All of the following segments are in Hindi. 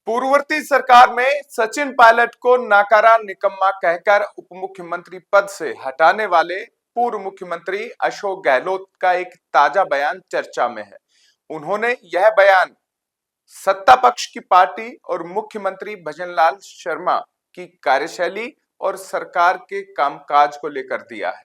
पूर्ववर्ती सरकार में सचिन पायलट को नाकारा निकम्मा कहकर उप मुख्यमंत्री पद से हटाने वाले पूर्व मुख्यमंत्री अशोक गहलोत का एक ताजा बयान चर्चा में है। उन्होंने यह बयान सत्ता पक्ष की पार्टी और मुख्यमंत्री भजनलाल शर्मा की कार्यशैली और सरकार के कामकाज को लेकर दिया है।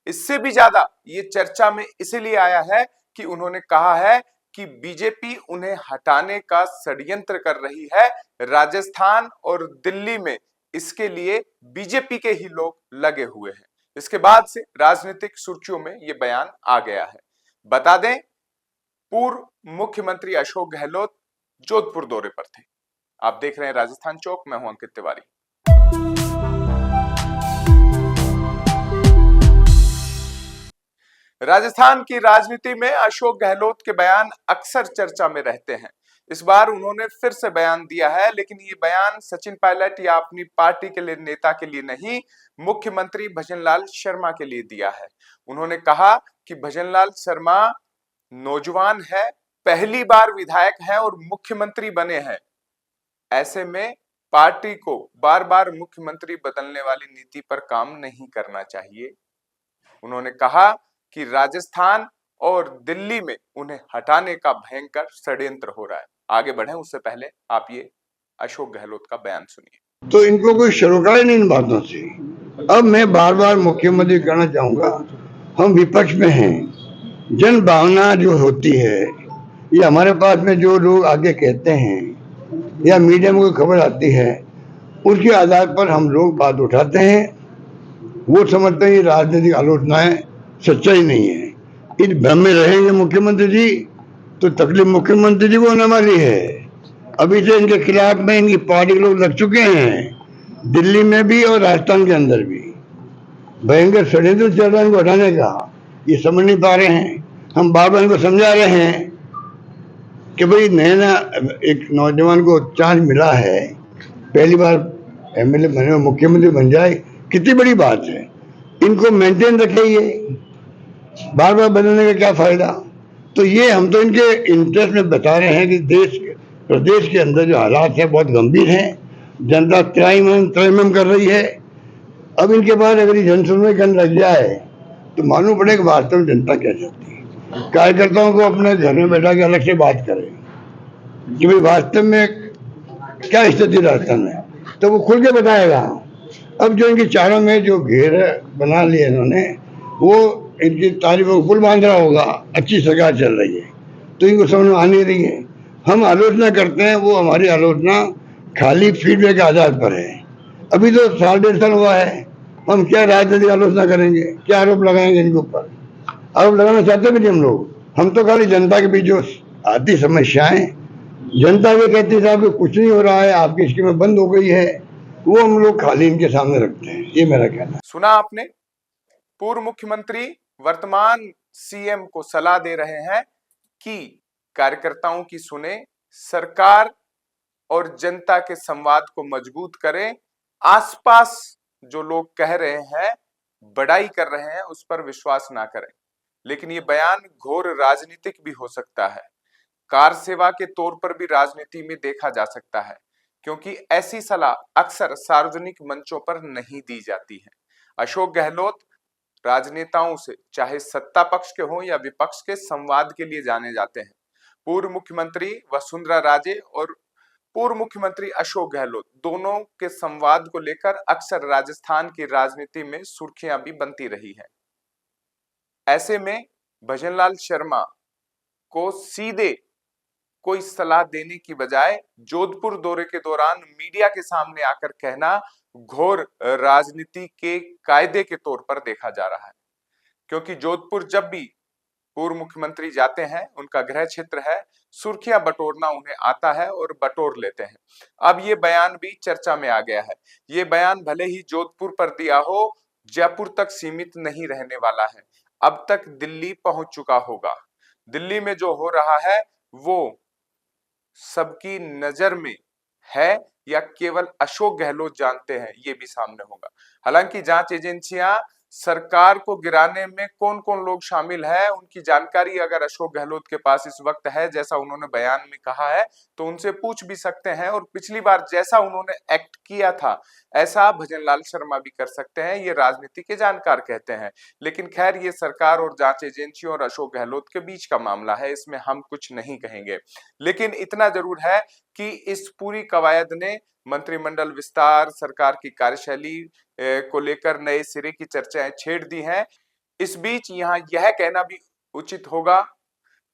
इससे भी ज्यादा ये चर्चा में इसीलिए आया है कि उन्होंने कहा है कि बीजेपी उन्हें हटाने का षड्यंत्र कर रही है। राजस्थान और दिल्ली में इसके लिए बीजेपी के ही लोग लगे हुए हैं। इसके बाद से राजनीतिक सुर्खियों में यह बयान आ गया है। बता दें, पूर्व मुख्यमंत्री अशोक गहलोत जोधपुर दौरे पर थे। आप देख रहे हैं राजस्थान चौक, मैं हूं अंकित तिवारी। राजस्थान की राजनीति में अशोक गहलोत के बयान अक्सर चर्चा में रहते हैं। इस बार उन्होंने फिर से बयान दिया है, लेकिन ये बयान सचिन पायलट या अपनी पार्टी के लिए नेता के लिए नहीं, मुख्यमंत्री भजनलाल शर्मा के लिए दिया है। उन्होंने कहा कि भजनलाल शर्मा नौजवान है, पहली बार विधायक है और मुख्यमंत्री बने हैं। ऐसे में पार्टी को बार बार मुख्यमंत्री बदलने वाली नीति पर काम नहीं करना चाहिए। उन्होंने कहा कि राजस्थान और दिल्ली में उन्हें हटाने का भयंकर षड्यंत्र हो रहा है। आगे बढ़े उससे पहले आप ये अशोक गहलोत का बयान सुनिए। तो इनको कोई सरोकार नहीं इन बातों से। अब मैं बार बार मुख्यमंत्री कहना चाहूंगा, हम विपक्ष में हैं। जन भावना जो होती है, ये हमारे पास में जो लोग आगे कहते हैं या मीडिया में कोई खबर आती है, उसके आधार पर हम लोग बात उठाते हैं। वो समझते हैं ये राजनीतिक आलोचनाएं सच्चाई नहीं है। इस भ्रम में रहेंगे मुख्यमंत्री जी तो तकलीफ मुख्यमंत्री जी को होने वाली है। अभी से इनके खिलाफ में इनकी पार्टी के लोग लग चुके हैं, दिल्ली में भी और राजस्थान के अंदर भी भयंकर षड्यंत्र चल रहा है इनको हटाने का। ये समझ नहीं पा रहे हैं। हम बार बार इनको समझा रहे हैं कि भाई नया एक नौजवान को चांस मिला है, पहली बार एमएलए बने, मुख्यमंत्री बन जाए, कितनी बड़ी बात है। इनको मेंटेन रखिए, बार बार बदलने का क्या फायदा। तो ये हम तो इनके इंटरेस्ट में बता रहे हैं कि प्रदेश के अंदर जो हालात है बहुत गंभीर हैं। जनता त्रैमम कर रही है। अब इनके बाद अगर ये जनसुनवाई करने लग जाए तो मालूम पड़ेगा वास्तव में जनता क्या चाहती है। कार्यकर्ताओं को अपने घर में बैठा के अलग से बात करें कि भाई वास्तव में क्या स्थिति राजस्थान में, तो वो खुल के बताएगा। अब जो इनके चारों में जो घेर बना लिए इन्होंने, वो इनकी तारीफों को पुल बांध रहा होगा। अच्छी सरकार चल रही है तो इनको समझ में आ नहीं रही है। हम आलोचना करते हैं, वो हमारी आलोचना खाली फीडबैक के आधार पर है। अभी तो साल डेढ़ साल हुआ है, हम क्या राजनीतिक आलोचना करेंगे, क्या आरोप लगाएंगे इनके ऊपर। आरोप लगाना चाहते भी नहीं हम लोग। हम तो खाली जनता के बीच जो आती समस्याएं, जनता ये कहती है साहब कुछ नहीं हो रहा है, आपकी स्कीमें बंद हो गई है, वो हम लोग खाली इनके सामने रखते हैं। ये मेरा कहना है। सुना आपने, पूर्व मुख्यमंत्री वर्तमान सीएम को सलाह दे रहे हैं कि कार्यकर्ताओं की सुने, सरकार और जनता के संवाद को मजबूत करें। आसपास जो लोग कह रहे हैं, बड़ाई कर रहे हैं, उस पर विश्वास ना करें। लेकिन ये बयान घोर राजनीतिक भी हो सकता है। कार सेवा के तौर पर भी राजनीति में देखा जा सकता है, क्योंकि ऐसी सलाह अक्सर सार्वजनिक मंचों पर नहीं दी जाती है। अशोक गहलोत राजनेताओं से, चाहे सत्ता पक्ष के हों या विपक्ष के, संवाद के लिए जाने जाते हैं। पूर्व मुख्यमंत्री वसुंधरा राजे और पूर्व मुख्यमंत्री अशोक गहलोत दोनों के संवाद को लेकर अक्सर राजस्थान की राजनीति में सुर्खियां भी बनती रही है। ऐसे में भजनलाल शर्मा को सीधे कोई सलाह देने की बजाय जोधपुर दौरे के दौरान मीडिया के सामने आकर कहना घोर राजनीति के कायदे के तौर पर देखा जा रहा है। क्योंकि जोधपुर जब भी पूर्व मुख्यमंत्री जाते हैं, उनका गृह क्षेत्र है, सुर्खियां बटोरना उन्हें आता है और बटोर लेते हैं। अब ये बयान भी चर्चा में आ गया है। ये बयान भले ही जोधपुर पर दिया हो, जयपुर तक सीमित नहीं रहने वाला है, अब तक दिल्ली पहुंच चुका होगा। दिल्ली में जो हो रहा है वो सबकी नजर में है या केवल अशोक गहलोत जानते हैं, ये भी सामने होगा। हालांकि जांच एजेंसियां सरकार को गिराने में कौन कौन लोग शामिल है उनकी जानकारी अगर अशोक गहलोत के पास इस वक्त है, जैसा उन्होंने बयान में कहा है, तो उनसे पूछ भी सकते हैं। और पिछली बार जैसा उन्होंने एक्ट किया था ऐसा भजन लाल शर्मा भी कर सकते हैं, ये राजनीति के जानकार कहते हैं। लेकिन खैर, ये सरकार और जांच एजेंसियों और अशोक गहलोत के बीच का मामला है, इसमें हम कुछ नहीं कहेंगे। लेकिन इतना जरूर है कि इस पूरी कवायद ने मंत्रिमंडल विस्तार, सरकार की कार्यशैली को लेकर नए सिरे की चर्चाएं छेड़ दी हैं। इस बीच यहाँ यह कहना भी उचित होगा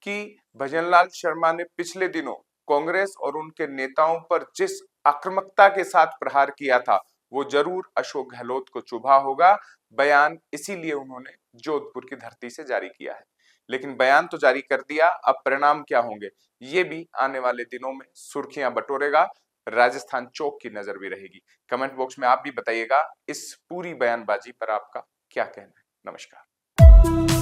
कि भजनलाल शर्मा ने पिछले दिनों कांग्रेस और उनके नेताओं पर जिस आक्रामकता के साथ प्रहार किया था वो जरूर अशोक गहलोत को चुभा होगा। बयान इसीलिए उन्होंने जोधपुर की धरती से जारी किया है। लेकिन बयान तो जारी कर दिया, अब परिणाम क्या होंगे ये भी आने वाले दिनों में सुर्खियां बटोरेगा। राजस्थान चौक की नजर भी रहेगी। कमेंट बॉक्स में आप भी बताइएगा इस पूरी बयानबाजी पर आपका क्या कहना है। नमस्कार।